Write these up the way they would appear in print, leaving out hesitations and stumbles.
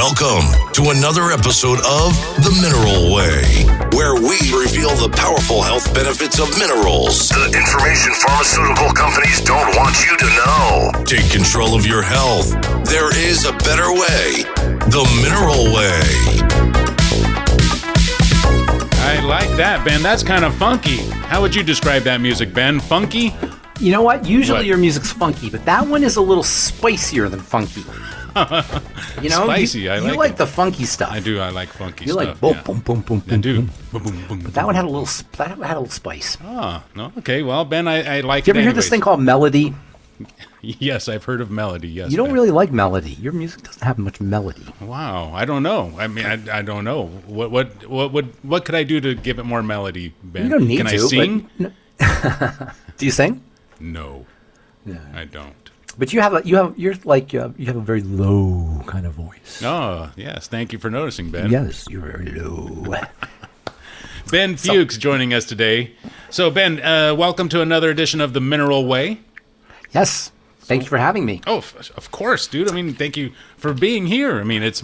Welcome to another episode of The Mineral Way, where we reveal the powerful health benefits of minerals. The information pharmaceutical companies don't want you to know. Take control of your health. There is a better way. The Mineral Way. I like that, Ben. That's kind of funky. How would you describe that music, Ben? Funky? You know what? Usually your music's funky, but that one is a little spicier than funky. You know, Spicy. you I like like it. the funky stuff. I do. I like funky You stuff. like boom, yeah. boom, boom, boom, I boom, do. boom. Boom, boom, boom. But that one had a little spice. Ah, no. Okay. Well, Ben, I like Do you it ever hear this thing called melody? Yes, I've heard of melody. Yes. You don't Ben. really like melody. Your music doesn't have much melody. Wow. I don't know. I mean, I don't know. What could I do to give it more melody, Ben? You don't need Can to. I sing? But, do you sing? No. I don't. But you have a very low kind of voice. Oh, yes. Thank you for noticing, Ben. Yes, you're very low. Ben Fuchs joining us today. So, Ben, welcome to another edition of The Mineral Way. Yes. Thank you for having me. Oh, of course, dude. I mean, thank you for being here. I mean, it's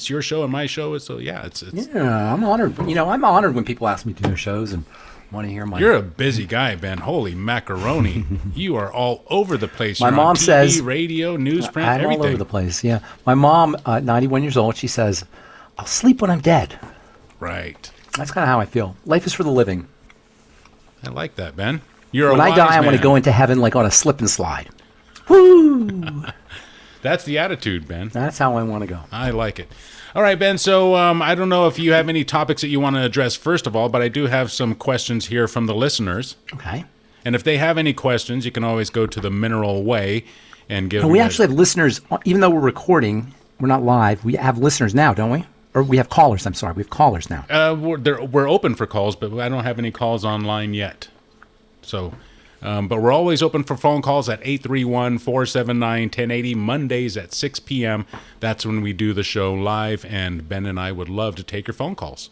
your show and my show. So, yeah, it's. Yeah, I'm honored. You know, I'm honored when people ask me to do their shows and want to hear my. You're a busy guy, Ben. Holy macaroni. You are all over the place. My You're mom on TV, says radio, newsprint, I'm everything. all over the place. Yeah, my mom, 91 years old. She says, "I'll sleep when I'm dead." Right. That's kind of how I feel. Life is for the living. I like that, Ben. You're When a I wise die, I want man. to go into heaven like on a slip and slide. Woo! That's the attitude, Ben. That's how I want to go. I like it. All right, Ben. So I don't know if you have any topics that you want to address first of all, but I do have some questions here from the listeners. Okay. And if they have any questions, you can always go to the Mineral Way and give. And we actually have listeners, even though we're recording, we're not live. We have listeners now, don't we? Or we have callers. I'm sorry, we have callers now. We're open for calls, but I don't have any calls online yet. So, but we're always open for phone calls at 831-479-1080, Mondays at 6 p.m. That's when we do the show live, and Ben and I would love to take your phone calls.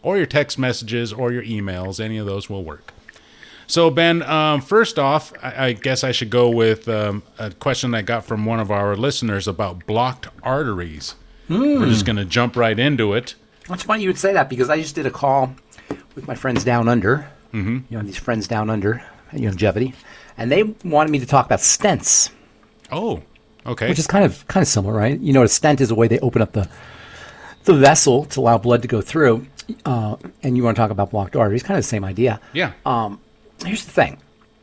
Or your text messages or your emails. Any of those will work. So, Ben, first off, I guess I should go with a question I got from one of our listeners about blocked arteries. We're just going to jump right into it. It's funny you would say that because I just did a call with my friends down under. Mm-hmm. You know, these friends down under, longevity, and they wanted me to talk about stents. Oh, okay. Which is kind of similar, right? You know, a stent is a way they open up the vessel to allow blood to go through, and you want to talk about blocked arteries, kind of the same idea. Yeah. Here's the thing.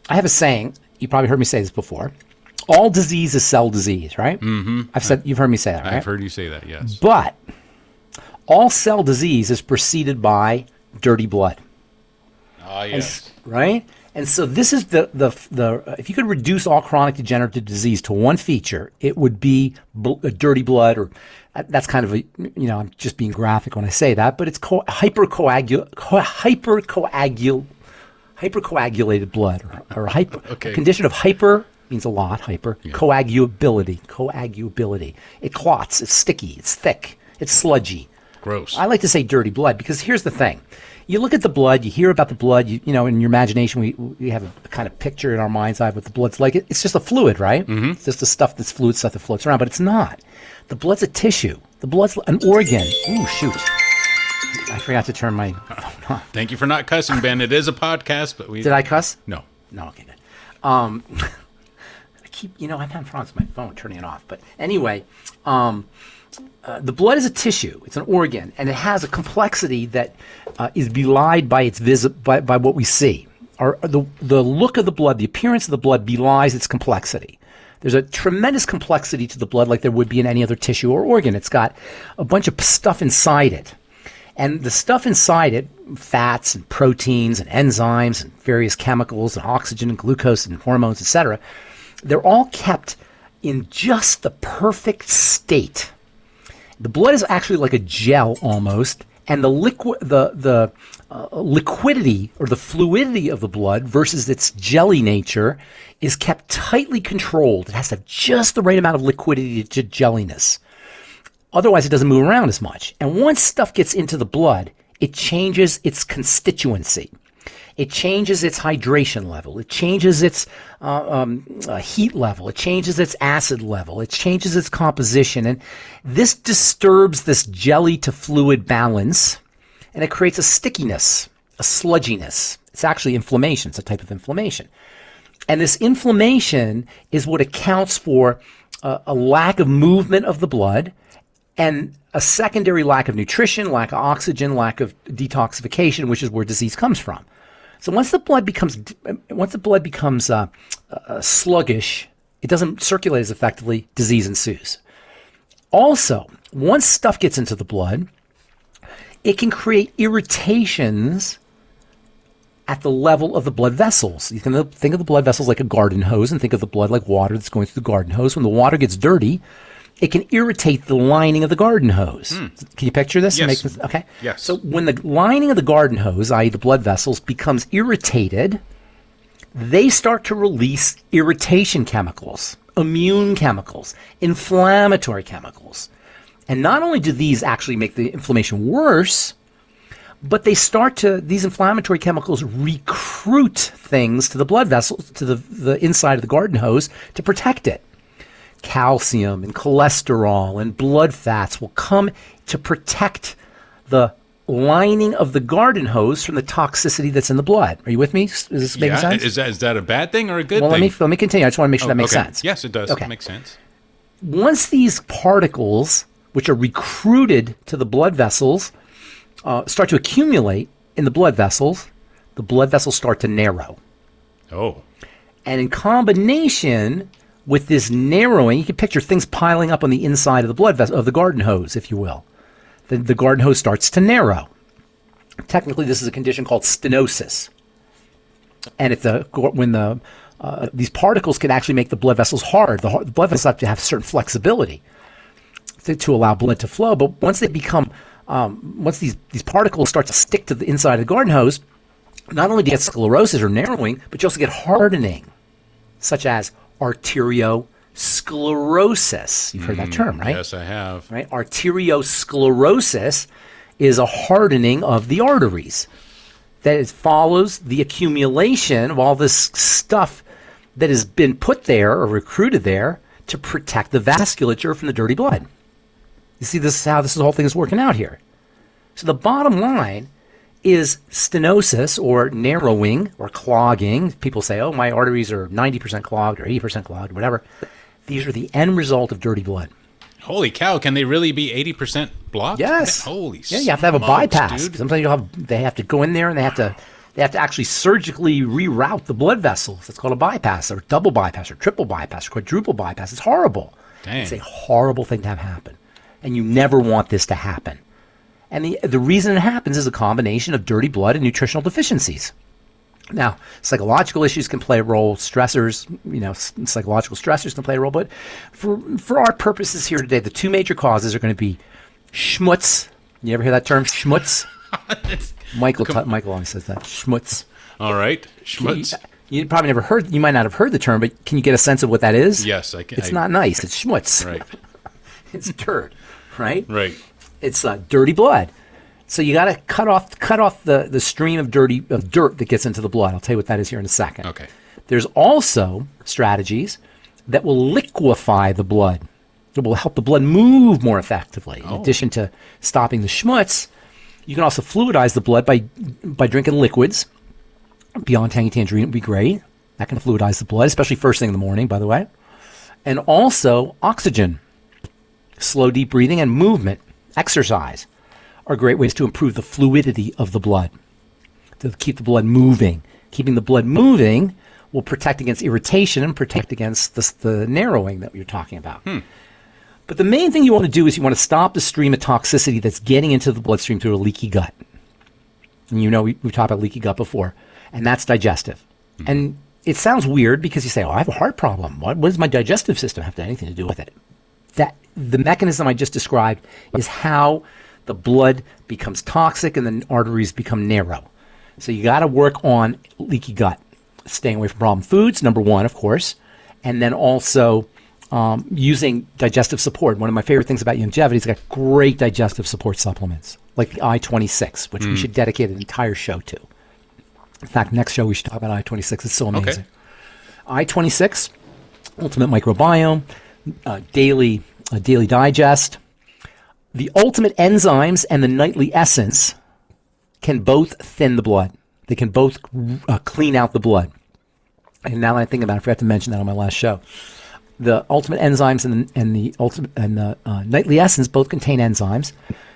I have a saying. You probably heard me say this before. All disease is cell disease, right? Mm-hmm. You've heard me say that, right? I've heard you say that, yes. But all cell disease is preceded by dirty blood. Ah, yes. Right? And so this is the if you could reduce all chronic degenerative disease to one feature, it would be dirty blood, or that's kind of a, I'm just being graphic when I say that, but it's hypercoagulated blood, or a condition of hyper means a lot, coagulability. It clots, it's sticky, it's thick, it's sludgy. Gross. I like to say dirty blood because here's the thing. You look at the blood, you hear about the blood, in your imagination, we have a kind of picture in our mind's eye what the blood's like. It's just a fluid, right? Mm-hmm. It's just the stuff that's fluid, stuff that floats around, but it's not. The blood's a tissue. The blood's an organ. Ooh, shoot. I forgot to turn my phone on. Thank you for not cussing, Ben. It is a podcast, but we... Did I cuss? No. No, okay, good. I keep, I'm having problems with my phone, turning it off. But anyway, the blood is a tissue. It's an organ, and it has a complexity that is belied by its by what we see. The look of the blood, the appearance of the blood belies its complexity. There's a tremendous complexity to the blood like there would be in any other tissue or organ. It's got a bunch of stuff inside it. And the stuff inside it, fats and proteins and enzymes and various chemicals and oxygen and glucose and hormones, etc., they're all kept in just the perfect state. The blood is actually like a gel almost, and the liquidity or the fluidity of the blood versus its jelly nature is kept tightly controlled. It has to have just the right amount of liquidity to jelliness. Otherwise, it doesn't move around as much. And once stuff gets into the blood, it changes its constituency. It changes its hydration level. It changes its heat level. It changes its acid level. It changes its composition. And this disturbs this jelly to fluid balance, and it creates a stickiness, a sludginess. It's actually inflammation. It's a type of inflammation. And this inflammation is what accounts for a lack of movement of the blood and a secondary lack of nutrition, lack of oxygen, lack of detoxification, which is where disease comes from. So once the blood becomes sluggish, it doesn't circulate as effectively, disease ensues. Also, once stuff gets into the blood, it can create irritations at the level of the blood vessels. You can think of the blood vessels like a garden hose and think of the blood like water that's going through the garden hose. When the water gets dirty, it can irritate the lining of the garden hose. Can you picture this? Yes. Okay. Yes. So when the lining of the garden hose, i.e. the blood vessels, becomes irritated, they start to release irritation chemicals, immune chemicals, inflammatory chemicals. And not only do these actually make the inflammation worse, but these inflammatory chemicals recruit things to the blood vessels, to the inside of the garden hose to protect it. Calcium and cholesterol and blood fats will come to protect the lining of the garden hose from the toxicity that's in the blood. Are you with me? Is this making sense? Is that a bad thing or a good thing? Let me continue. I just want to make sure that makes sense. Yes, it does. Okay. It makes sense. Once these particles, which are recruited to the blood vessels, start to accumulate in the blood vessels start to narrow. Oh. And in combination with this narrowing, you can picture things piling up on the inside of the blood vessel, of the garden hose, if you will. The garden hose starts to narrow. Technically, this is a condition called stenosis. And these particles can actually make the blood vessels hard. The blood vessels have to have certain flexibility to allow blood to flow. But once they become once these particles start to stick to the inside of the garden hose, not only do you get sclerosis or narrowing, but you also get hardening, such as arteriosclerosis. You've heard that term, right? Yes, I have. Right? Arteriosclerosis is a hardening of the arteries. That follows the accumulation of all this stuff that has been put there or recruited there to protect the vasculature from the dirty blood. You see, this is how the whole thing is working out here. So the bottom line is stenosis, or narrowing, or clogging. People say, oh, my arteries are 90% clogged or 80% clogged, whatever. These are the end result of dirty blood. Holy cow, can they really be 80% blocked? Yes. Holy yeah, you have to have a bypass. Dude. Sometimes they have to go in there and they have to actually surgically reroute the blood vessels. It's called a bypass, or double bypass, or triple bypass, or quadruple bypass. It's horrible. Dang. It's a horrible thing to have happen. And you never want this to happen. And the reason it happens is a combination of dirty blood and nutritional deficiencies. Now, psychological issues can play a role. Stressors, psychological stressors can play a role. But for our purposes here today, the two major causes are going to be schmutz. You ever hear that term, schmutz? Michael always says that, schmutz. All right, schmutz. You probably never heard. You might not have heard the term, but can you get a sense of what that is? Yes, I can. It's not nice. It's schmutz. Right. It's dirt. Right. Right. It's dirty blood. So you got to cut off the stream of dirt that gets into the blood. I'll tell you what that is here in a second. Okay. There's also strategies that will liquefy the blood. It will help the blood move more effectively. In addition to stopping the schmutz, you can also fluidize the blood by drinking liquids. Beyond tangy tangerine would be great. That can fluidize the blood, especially first thing in the morning, by the way. And also oxygen, slow deep breathing, and movement, exercise are great ways to improve the fluidity of the blood, to keep the blood moving. Keeping the blood moving will protect against irritation and protect against the narrowing that we were talking about. But the main thing you want to do is you want to stop the stream of toxicity that's getting into the bloodstream through a leaky gut. And we've talked about leaky gut before, and that's digestive. And it sounds weird because you say, oh, I have a heart problem. What does my digestive system have to have anything to do with it? That the mechanism I just described is how the blood becomes toxic and the arteries become narrow. So you got to work on leaky gut, staying away from problem foods, number one, of course, and then also using digestive support. One of my favorite things about longevity is it's got great digestive support supplements, like the I-26, which we should dedicate an entire show to. In fact, next show we should talk about I-26. It's so amazing. Okay. I-26, Ultimate Microbiome, daily digest. The Ultimate Enzymes and the Nightly Essence can both thin the blood. They can both clean out the blood. And now that I think about it, I forgot to mention that on my last show. The Ultimate Enzymes and the Nightly Essence both contain enzymes,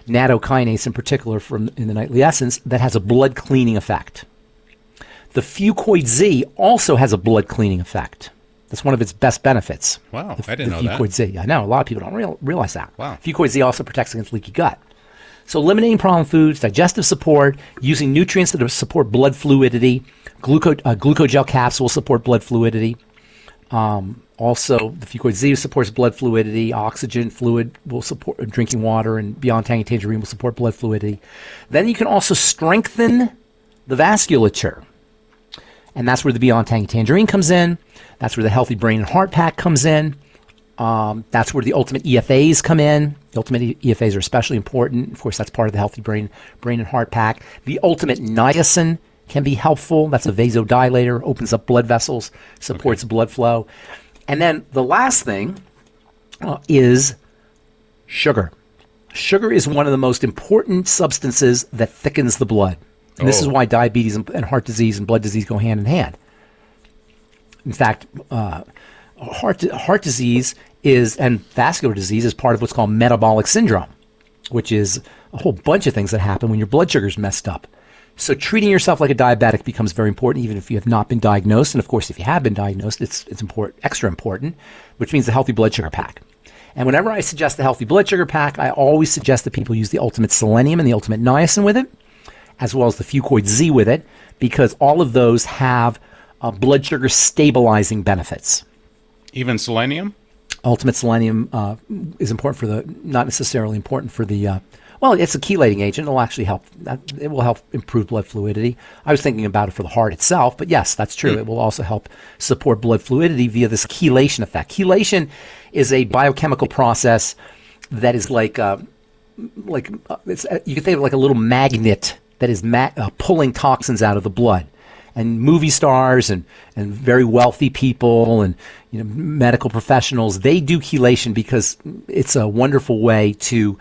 nattokinase in particular in the Nightly Essence, that has a blood cleaning effect. The Fucoid Z also has a blood cleaning effect. That's one of its best benefits. Wow, I didn't know that. Fucoid Z. I know, a lot of people don't realize that. Wow. Fucoid Z also protects against leaky gut. So eliminating problem foods, digestive support, using nutrients that support blood fluidity, glucogel capsules support blood fluidity. Also, the Fucoid Z supports blood fluidity. Oxygen fluid will support drinking water, and Beyond Tangy Tangerine will support blood fluidity. Then you can also strengthen the vasculature. And that's where the Beyond Tangy Tangerine comes in. That's where the Healthy Brain and Heart Pack comes in. That's where the Ultimate EFAs come in. The Ultimate EFAs are especially important. Of course, that's part of the Healthy Brain and Heart Pack. The Ultimate Niacin can be helpful. That's a vasodilator, opens up blood vessels, supports blood flow. And then the last thing is sugar. Sugar is one of the most important substances that thickens the blood. And this is why diabetes and heart disease and blood disease go hand in hand. In fact, heart disease and vascular disease is part of what's called metabolic syndrome, which is a whole bunch of things that happen when your blood sugar is messed up. So treating yourself like a diabetic becomes very important, even if you have not been diagnosed. And of course, if you have been diagnosed, it's important, extra important, which means the Healthy Blood Sugar Pack. And whenever I suggest the Healthy Blood Sugar Pack, I always suggest that people use the Ultimate Selenium and the Ultimate Niacin with it, as well as the Fucoid Z with it, because all of those have blood sugar stabilizing benefits. Even selenium? Ultimate Selenium is important not necessarily important for the, well, it's a chelating agent. It'll actually help. It will help improve blood fluidity. I was thinking about it for the heart itself, but yes, that's true. It will also help support blood fluidity via this chelation effect. Chelation is a biochemical process that is you can think of like a little magnet that is pulling toxins out of the blood. And movie stars and very wealthy people and medical professionals, they do chelation because it's a wonderful way to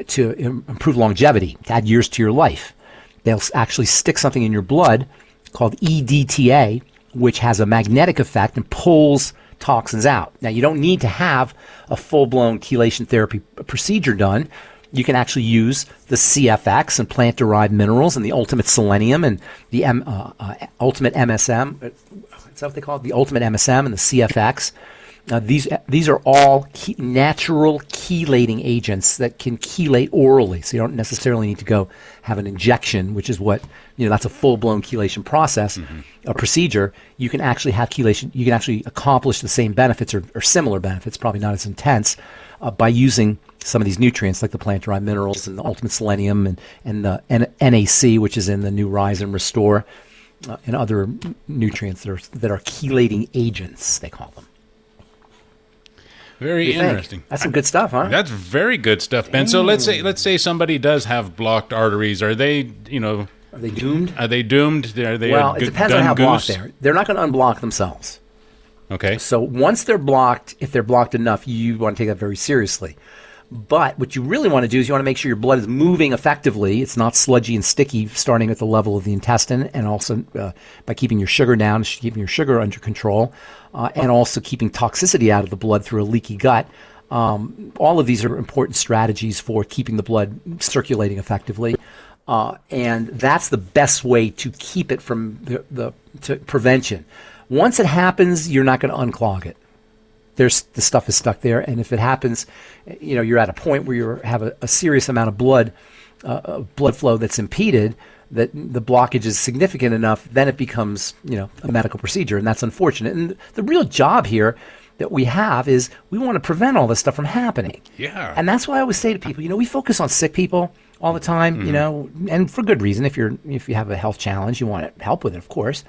improve longevity, to add years to your life. They'll actually stick something in your blood called EDTA, which has a magnetic effect and pulls toxins out. Now, you don't need to have a full-blown chelation therapy procedure done. You can actually use the CFX and plant-derived minerals and the Ultimate Selenium and the Ultimate MSM. Is that what they call it? The Ultimate MSM and the CFX. These are all natural chelating agents that can chelate orally. So you don't necessarily need to go have an injection, which is what, that's a full-blown chelation process, a procedure. You can actually have chelation. You can actually accomplish the same benefits or similar benefits, probably not as intense, by using some of these nutrients like the plant-derived minerals and the Ultimate Selenium and the NAC, which is in the new Rise and Restore, and other nutrients that are chelating agents, they call them. Very interesting. That's some good stuff, huh? That's very good stuff, Ben. So let's say somebody does have blocked arteries. Are they, Are they doomed? Are they doomed? Are they well, it depends on how blocked they are. They're not going to unblock themselves. Okay. So once they're blocked, if they're blocked enough, you want to take that very seriously. But what you really want to do is you want to make sure your blood is moving effectively. It's not sludgy and sticky, starting at the level of the intestine, and also by keeping your sugar down, keeping your sugar under control, and also keeping toxicity out of the blood through a leaky gut. All of these are important strategies for keeping the blood circulating effectively. And that's the best way to keep it from to prevention. Once it happens, you're not going to unclog it. The stuff is stuck there, and if it happens, you're at a point where you have a serious amount of blood flow that's impeded, that the blockage is significant enough, then it becomes, a medical procedure, and that's unfortunate. And the real job here that we have is we want to prevent all this stuff from happening. Yeah. And that's why I always say to people, we focus on sick people all the time, and for good reason. If you have a health challenge, you want help with it, of course.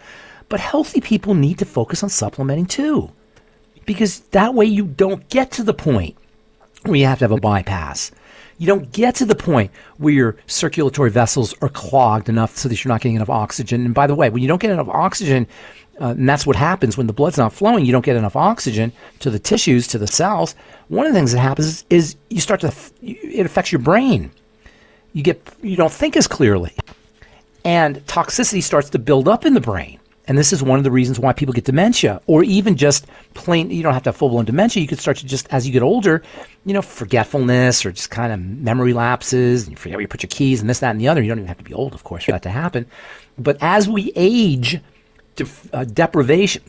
But healthy people need to focus on supplementing too. Because that way you don't get to the point where you have to have a bypass. You don't get to the point where your circulatory vessels are clogged enough so that you're not getting enough oxygen. And by the way, when you don't get enough oxygen, and that's what happens when the blood's not flowing, you don't get enough oxygen to the tissues, to the cells. One of the things that happens is you start to, it affects your brain. You don't think as clearly. And toxicity starts to build up in the brain. And this is one of the reasons why people get dementia, or even just plain, you don't have to have full-blown dementia. You could start to just, as you get older, forgetfulness or just kind of memory lapses, and you forget where you put your keys and this, that, and the other. You don't even have to be old, of course, for that to happen. But as we age, deprivation,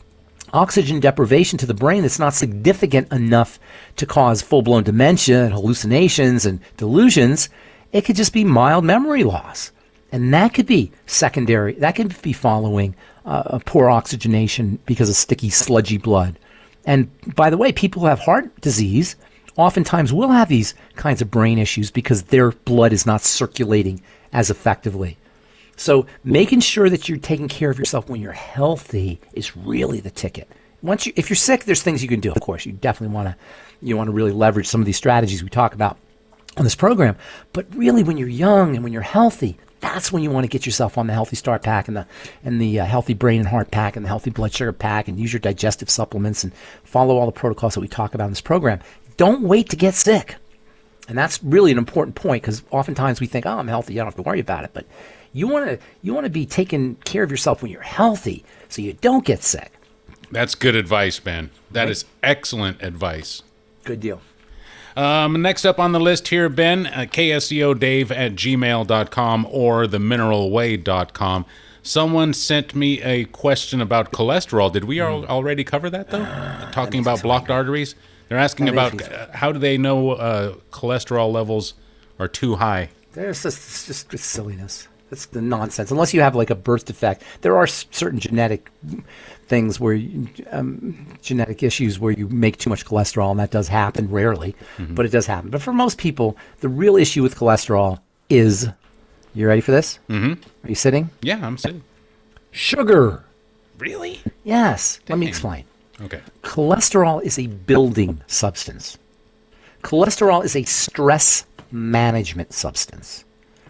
oxygen deprivation to the brain that's not significant enough to cause full-blown dementia and hallucinations and delusions, it could just be mild memory loss. And that could be secondary. That could be following a poor oxygenation because of sticky, sludgy blood. And by the way, people who have heart disease oftentimes will have these kinds of brain issues because their blood is not circulating as effectively. So making sure that you're taking care of yourself when you're healthy is really the ticket. If you're sick, there's things you can do. Of course, you definitely want to really leverage some of these strategies we talk about on this program. But really, when you're young and when you're healthy, that's when you want to get yourself on the Healthy Start Pack and the Healthy Brain and Heart Pack and the Healthy Blood Sugar Pack, and use your digestive supplements and follow all the protocols that we talk about in this program. Don't wait to get sick. And that's really an important point, because oftentimes we think, oh, I'm healthy, I don't have to worry about it. But you want to be taking care of yourself when you're healthy so you don't get sick. That's good advice, Ben. That is excellent advice. Good deal. Next up on the list here, Ben, kscodave@gmail.com or themineralway.com. Someone sent me a question about cholesterol. Did we already cover that, though? Talking about blocked arteries? They're asking about how do they know cholesterol levels are too high? It's just silliness. That's the nonsense. Unless you have like a birth defect. There are certain genetic things where genetic issues where you make too much cholesterol, and that does happen rarely, but it does happen. But for most people, the real issue with cholesterol is, you ready for this? Mm-hmm. Are you sitting? Yeah, I'm sitting. Sugar. Really? Yes. Dang. Let me explain. Okay. Cholesterol is a building substance. Cholesterol is a stress management substance.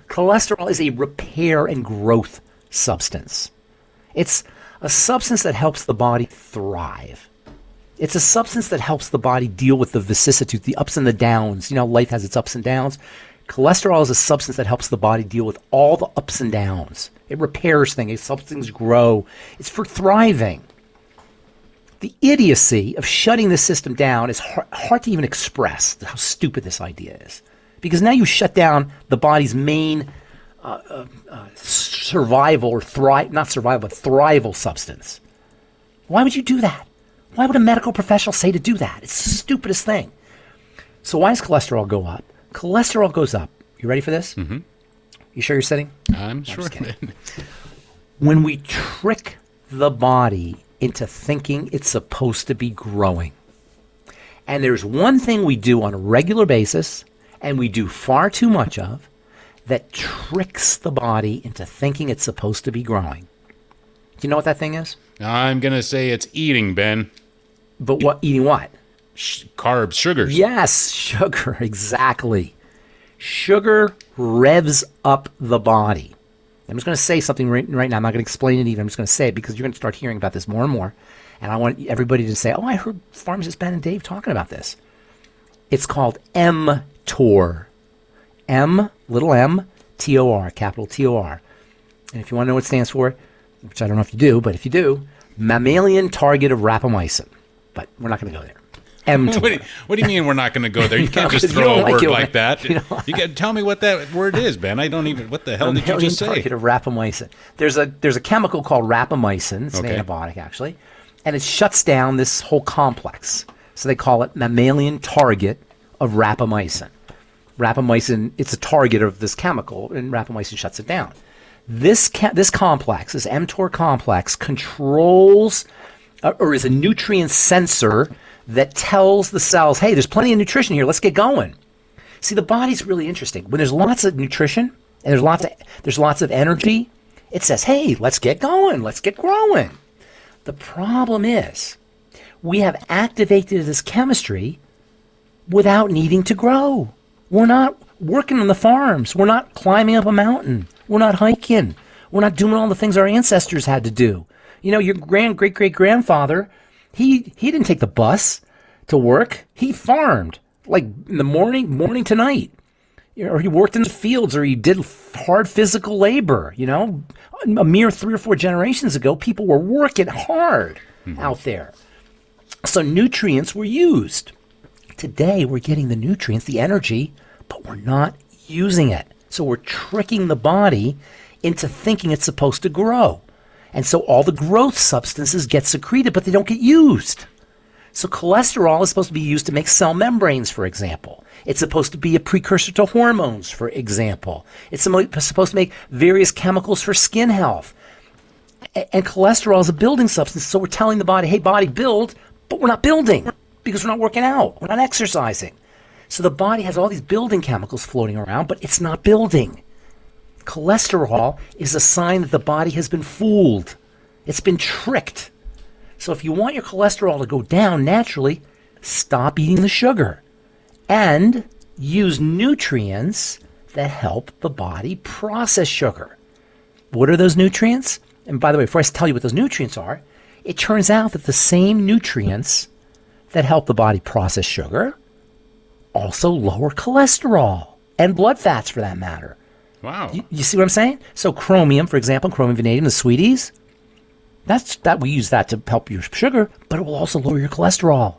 Cholesterol is a repair and growth substance. It's a substance that helps the body thrive. It's a substance that helps the body deal with the vicissitudes, the ups and the downs. You know, life has its ups and downs. Cholesterol is a substance that helps the body deal with all the ups and downs. It repairs things. It helps things grow. It's for thriving. The idiocy of shutting the system down is hard to even express how stupid this idea is. Because now you shut down the body's main survival or not survival, but thrival substance. Why would you do that? Why would a medical professional say to do that? It's the stupidest thing. So why does cholesterol go up? Cholesterol goes up. You ready for this? Mm-hmm. You sure you're sitting? I'm sure. When we trick the body into thinking it's supposed to be growing, and there's one thing we do on a regular basis, and we do far too much of, that tricks the body into thinking it's supposed to be growing. Do you know what that thing is? I'm going to say it's eating, Ben. But what? Eating what? Carbs, sugars. Yes, sugar, exactly. Sugar revs up the body. I'm just going to say something right now. I'm not going to explain it even. I'm just going to say it because you're going to start hearing about this more and more. And I want everybody to say, oh, I heard Pharmacist Ben and Dave talking about this. It's called mTOR. Little m, T-O-R, capital T-O-R. And if you want to know what it stands for, which I don't know if you do, but if you do, mammalian target of rapamycin. But we're not going to go there. mTOR. What do you mean we're not going to go there? You can't just throw a word like that. You got tell me what that word is, Ben. I don't even. What the hell did you just say? Target of rapamycin. There's a chemical called rapamycin. It's an antibiotic actually, and it shuts down this whole complex. So they call it mammalian target of rapamycin. Rapamycin, it's a target of this chemical, and rapamycin shuts it down. This complex, this mTOR complex, controls or is a nutrient sensor that tells the cells, hey, there's plenty of nutrition here, let's get going. See, the body's really interesting. When there's lots of nutrition and there's lots of energy, it says, hey, let's get going, let's get growing. The problem is we have activated this chemistry without needing to grow. We're working on the farms. We're not climbing up a mountain. We're not hiking. We're not doing all the things our ancestors had to do. You know, your great-great-grandfather, he didn't take the bus to work. He farmed, like in the morning to night. Or he worked in the fields, or he did hard physical labor. You know, a mere 3 or 4 generations ago, people were working hard out there. So nutrients were used. Today, we're getting the nutrients, the energy, but we're not using it. So we're tricking the body into thinking it's supposed to grow. And so all the growth substances get secreted, but they don't get used. So cholesterol is supposed to be used to make cell membranes, for example. It's supposed to be a precursor to hormones, for example. It's supposed to make various chemicals for skin health. And cholesterol is a building substance, so we're telling the body, hey, body, build, but we're not building because we're not working out. We're not exercising. So the body has all these building chemicals floating around, but it's not building. Cholesterol is a sign that the body has been fooled. It's been tricked. So if you want your cholesterol to go down naturally, stop eating the sugar and use nutrients that help the body process sugar. What are those nutrients? And by the way, before I tell you what those nutrients are, it turns out that the same nutrients that help the body process sugar also lower cholesterol and blood fats, for that matter. Wow. You see what I'm saying? So chromium, for example, chromium vanadium, the sweeties, that we use that to help your sugar, but it will also lower your cholesterol.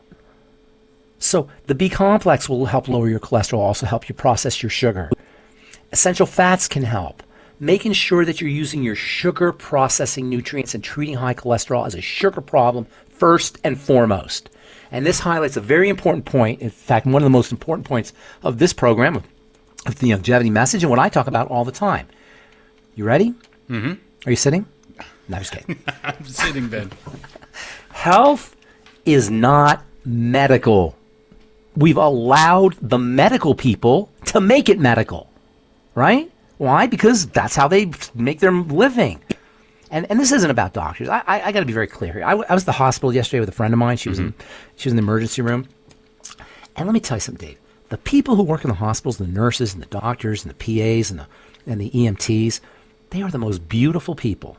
So the B complex will help lower your cholesterol, also help you process your sugar. Essential fats can help. Making sure that you're using your sugar processing nutrients and treating high cholesterol as a sugar problem first and foremost. And this highlights a very important point. In fact, one of the most important points of this program, of the longevity message, and what I talk about all the time. You ready? Mm-hmm. Are you sitting? No, I'm just kidding. I'm sitting, Ben. Health is not medical. We've allowed the medical people to make it medical, right? Why? Because that's how they make their living. And this isn't about doctors. I got to be very clear here. I was at the hospital yesterday with a friend of mine. She was in the emergency room. And let me tell you something, Dave. The people who work in the hospitals, the nurses and the doctors and the PAs and the EMTs, they are the most beautiful people.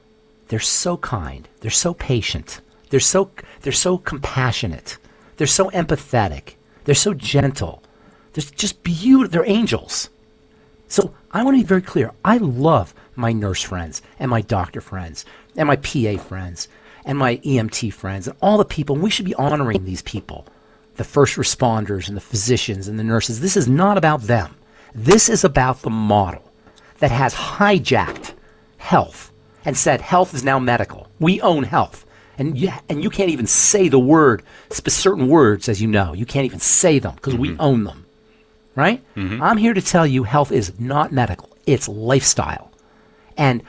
They're so kind. They're so patient. They're so compassionate. They're so empathetic. They're so gentle. They're just beautiful. They're angels. So I want to be very clear. I love my nurse friends and my doctor friends and my PA friends and my EMT friends and all the people. And we should be honoring these people, the first responders and the physicians and the nurses. This is not about them. This is about the model that has hijacked health and said health is now medical. We own health. And you can't even say the word, certain words, as you know. You can't even say them because we own them. Right? Mm-hmm. I'm here to tell you health is not medical. It's lifestyle. And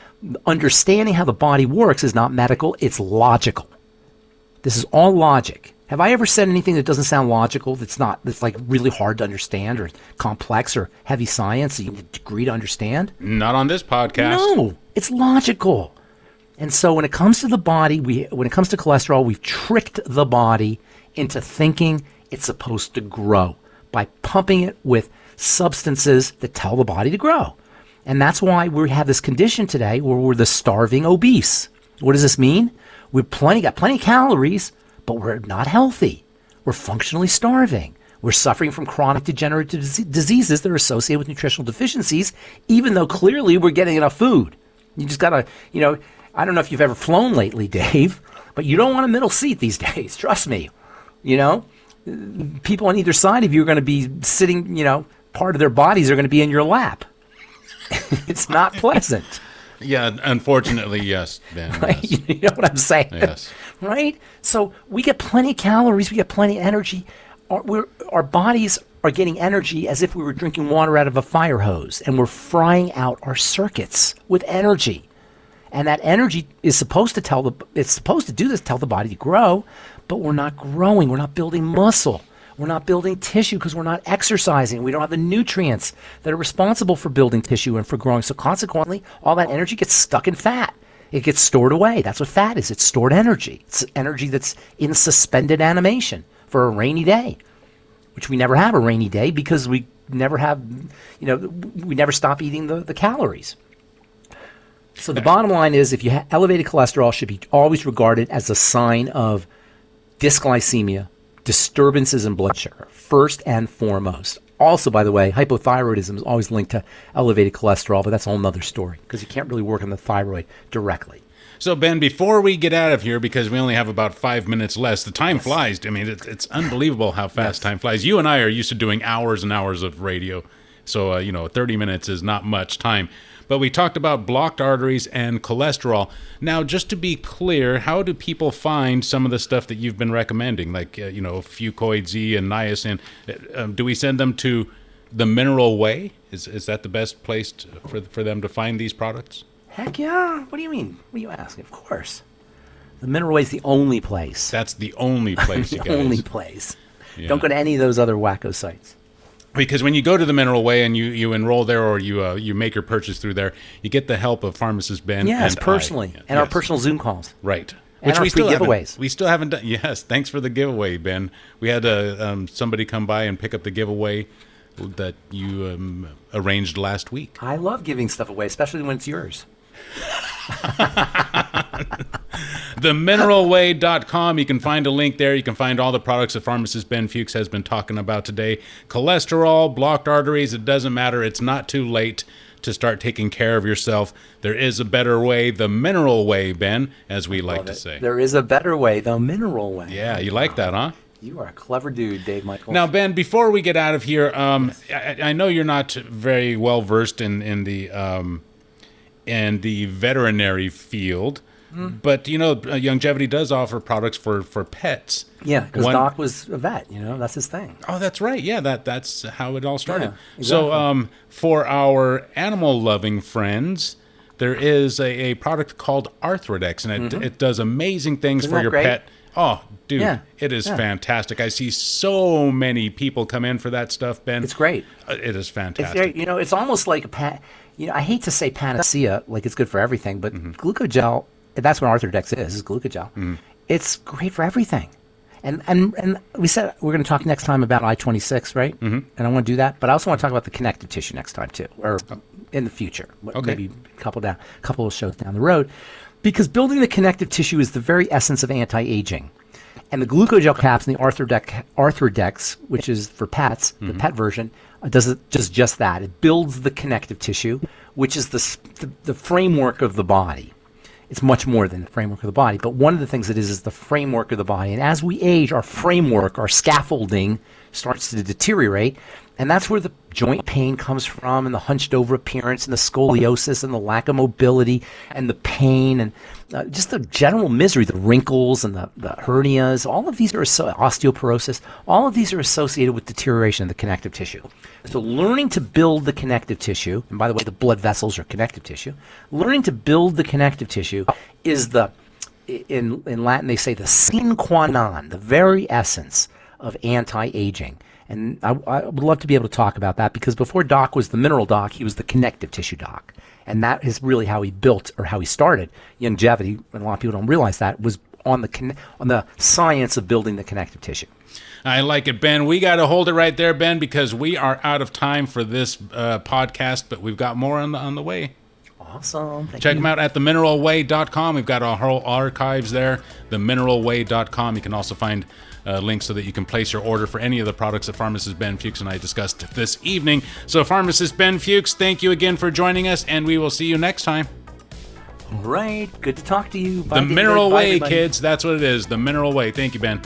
understanding how the body works is not medical. It's logical. This is all logic. Have I ever said anything that doesn't sound logical, that's like really hard to understand or complex or heavy science that you need a degree to understand? Not on this podcast. No, it's logical. And so when it comes to the body, when it comes to cholesterol, we've tricked the body into thinking it's supposed to grow by pumping it with substances that tell the body to grow. And that's why we have this condition today where we're the starving obese. What does this mean? We've got plenty of calories, but we're not healthy. We're functionally starving. We're suffering from chronic degenerative diseases that are associated with nutritional deficiencies, even though clearly we're getting enough food. You just got to, I don't know if you've ever flown lately, Dave, but you don't want a middle seat these days. Trust me. People on either side of you are going to be sitting, part of their bodies are going to be in your lap. It's not pleasant. Yeah, unfortunately, yes, Ben. Right? Yes. You know what I'm saying? Yes. Right? So we get plenty of calories. We get plenty of energy. Our bodies are getting energy as if we were drinking water out of a fire hose, and we're frying out our circuits with energy. And that energy is supposed to tell the body to grow, but we're not growing. We're not building muscle. We're not building tissue because we're not exercising. We don't have the nutrients that are responsible for building tissue and for growing. So consequently, all that energy gets stuck in fat. It gets stored away. That's what fat is. It's stored energy. It's energy that's in suspended animation for a rainy day, which we never have a rainy day because we never have, we never stop eating the calories. So the bottom line is, if you have elevated cholesterol, should be always regarded as a sign of dysglycemia, disturbances in blood sugar, first and foremost. Also, by the way, hypothyroidism is always linked to elevated cholesterol, but that's a whole nother story because you can't really work on the thyroid directly. So, Ben, before we get out of here, because we only have about 5 minutes less, the time flies. I mean, it's unbelievable how fast time flies. You and I are used to doing hours and hours of radio, so, 30 minutes is not much time. But we talked about blocked arteries and cholesterol. Now, just to be clear, how do people find some of the stuff that you've been recommending, like, Fucoid Z and Niacin? Do we send them to the Mineral Way? Is that the best place for them to find these products? Heck yeah. What do you mean? What are you asking? Of course. The Mineral Way is the only place. That's the only place, you guys. The only place. Yeah. Don't go to any of those other wacko sites. Because when you go to the Mineral Way and you enroll there, or you make your purchase through there, you get the help of pharmacist Ben. Yes, and personally, and our personal Zoom calls. Right. And our free giveaways. We still haven't done. Yes, thanks for the giveaway, Ben. We had somebody come by and pick up the giveaway that you arranged last week. I love giving stuff away, especially when it's yours. TheMineralWay.com. You can find a link there. You can find all the products that pharmacist Ben Fuchs has been talking about today. Cholesterol, blocked arteries, it doesn't matter. It's not too late to start taking care of yourself. There is a better way, the Mineral Way, Ben, as we like to say. There is a better way, the Mineral Way. Yeah, you like that, huh? You are a clever dude, Dave Michaels. Now, Ben, before we get out of here, I know you're not very well versed in the veterinary field. But, Longevity does offer products for pets. Yeah, because Doc was a vet, that's his thing. Oh, that's right. Yeah, that's how it all started. Yeah, exactly. So for our animal-loving friends, there is a product called Arthrydex, and it does amazing things for your pet. Oh, dude, it is fantastic. I see so many people come in for that stuff, Ben. It's great. It is fantastic. It's almost like I hate to say panacea, like it's good for everything, but glucogel, that's what Arthrydex is glucogel. It's great for everything. And we said we're going to talk next time about I-26, right? And I want to do that. But I also want to talk about the connective tissue next time, too, or in the future. Okay. Maybe a couple of shows down the road. Because building the connective tissue is the very essence of anti-aging. And the glucogel caps and the Arthrydex, which is for pets, the pet version, does just that. It builds the connective tissue, which is the framework of the body. It's much more than the framework of the body. But one of the things it is the framework of the body. And as we age, our framework, our scaffolding starts to deteriorate. And that's where the joint pain comes from, and the hunched over appearance, and the scoliosis, and the lack of mobility, and the pain, and just the general misery, the wrinkles and the hernias. All of these are osteoporosis. All of these are associated with deterioration of the connective tissue. So learning to build the connective tissue, and by the way, the blood vessels are connective tissue. Learning to build the connective tissue is in Latin they say the sine qua non, the very essence of anti-aging. And I would love to be able to talk about that, because before Doc was the mineral doc, he was the connective tissue doc. And that is really how he built, or how he started longevity, and a lot of people don't realize that, was on the science of building the connective tissue. I like it, Ben. We got to hold it right there, Ben, because we are out of time for this podcast, but we've got more on the way. Awesome. Check them out at themineralway.com. We've got our whole archives there, themineralway.com. You can also find links so that you can place your order for any of the products that pharmacist Ben Fuchs and I discussed this evening. So pharmacist Ben Fuchs, thank you again for joining us, and we will see you next time. All right. Good to talk to you. Bye, the Mineral Way, Bye, kids. That's what it is. The Mineral Way. Thank you, Ben.